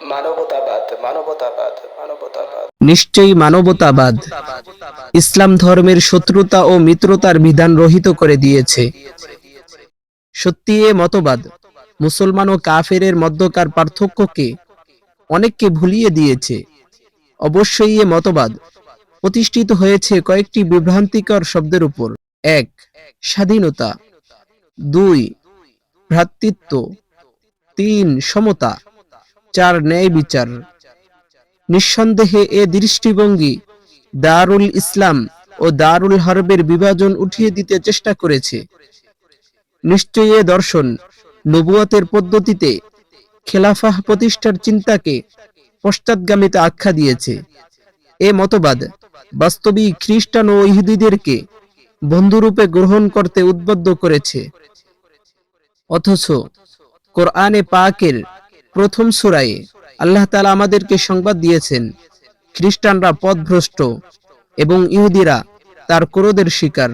মানবতাবাদ, মানবতাবাদ, মানবতাবাদ। নিশ্চয়ই মানবতাবাদ ইসলাম ধর্মের শত্রুতা ও মিত্রতার বিধান রহিত করে দিয়েছে। সত্যি এ মতবাদ মুসলমান ও কাফেরের মধ্যকার পার্থক্যকে অনেককে ভুলিয়ে দিয়েছে। অবশ্যই এ মতবাদ প্রতিষ্ঠিত হয়েছে কয়েকটি বিভ্রান্তিকর শব্দের উপর। ১. স্বাধীনতা, ২. ভ্রাতৃত্ব, ৩. সমতা, ৪. ন্যায় বিচার। নিঃসন্দেহে এ দৃষ্টিভঙ্গি দারুল ইসলাম ও দারুল হারবের বিভাজন উঠিয়ে দিতে চেষ্টা করেছে। নিশ্চয়ই এ দর্শন নবুয়তের পদ্ধতিতে খেলাফাহ প্রতিষ্ঠার চিন্তাকে পশ্চাৎগামিতা আখ্যা দিয়েছে। এ মতবাদ বাস্তবিক খ্রিস্টান ও ইহুদিদেরকে বন্ধুরূপে গ্রহণ করতে উদ্বুদ্ধ করেছে। অথচ কোরআনে পাকের প্রথম সূরায়ে আল্লাহ তাআলা আমাদেরকে সংবাদ দিয়েছেন, খ্রিস্টানরা পথভ্রষ্ট এবং ইহুদিরা তার ক্রোধের শিকার।